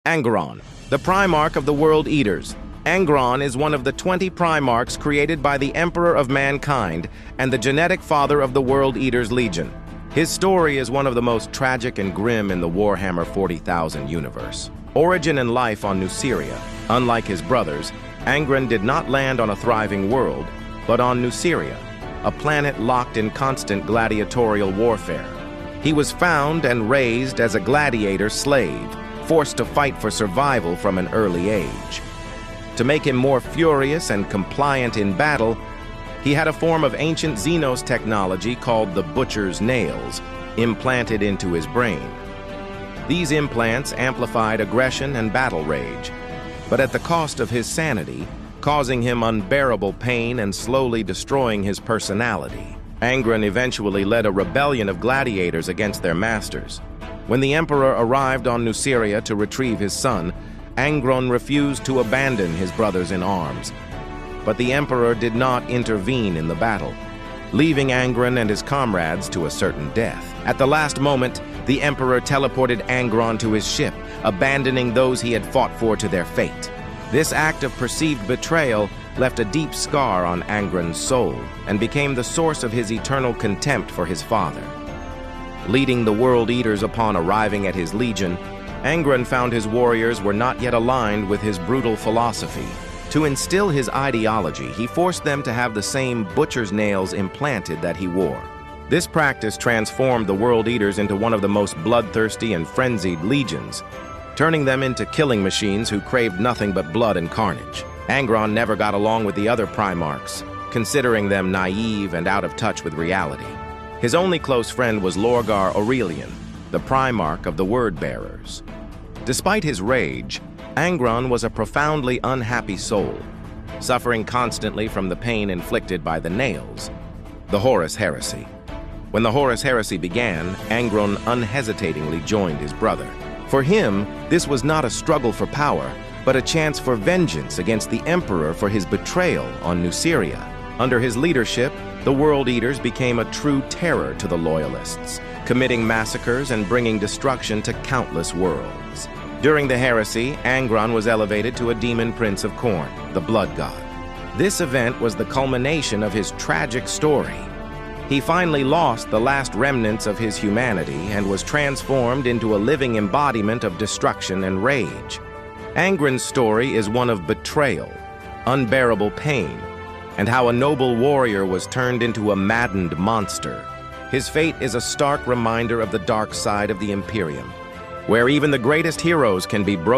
Angron, the Primarch of the World Eaters. Angron is one of the 20 Primarchs created by the Emperor of Mankind and the genetic father of the World Eaters Legion. His story is one of the most tragic and grim in the Warhammer 40,000 universe. Origin and life on Nuceria. Unlike his brothers, Angron did not land on a thriving world, but on Nuceria, a planet locked in constant gladiatorial warfare. He was found and raised as a gladiator slave, forced to fight for survival from an early age. To make him more furious and compliant in battle, he had a form of ancient Xenos technology called the Butcher's Nails implanted into his brain. These implants amplified aggression and battle rage, but at the cost of his sanity, causing him unbearable pain and slowly destroying his personality. Angron eventually led a rebellion of gladiators against their masters. When the Emperor arrived on Nuceria to retrieve his son, Angron refused to abandon his brothers in arms. But the Emperor did not intervene in the battle, leaving Angron and his comrades to a certain death. At the last moment, the Emperor teleported Angron to his ship, abandoning those he had fought for to their fate. This act of perceived betrayal left a deep scar on Angron's soul and became the source of his eternal contempt for his father. Leading the World Eaters upon arriving at his legion, Angron found his warriors were not yet aligned with his brutal philosophy. To instill his ideology, he forced them to have the same butcher's nails implanted that he wore. This practice transformed the World Eaters into one of the most bloodthirsty and frenzied legions, turning them into killing machines who craved nothing but blood and carnage. Angron never got along with the other Primarchs, considering them naive and out of touch with reality. His only close friend was Lorgar Aurelian, the Primarch of the Word-Bearers. Despite his rage, Angron was a profoundly unhappy soul, suffering constantly from the pain inflicted by the nails. The Horus Heresy. When the Horus Heresy began, Angron unhesitatingly joined his brother. For him, this was not a struggle for power, but a chance for vengeance against the Emperor for his betrayal on Nuceria. Under his leadership, the World Eaters became a true terror to the Loyalists, committing massacres and bringing destruction to countless worlds. During the heresy, Angron was elevated to a demon prince of Khorne, the Blood God. This event was the culmination of his tragic story. He finally lost the last remnants of his humanity and was transformed into a living embodiment of destruction and rage. Angron's story is one of betrayal, unbearable pain, and how a noble warrior was turned into a maddened monster. His fate is a stark reminder of the dark side of the Imperium, where even the greatest heroes can be broken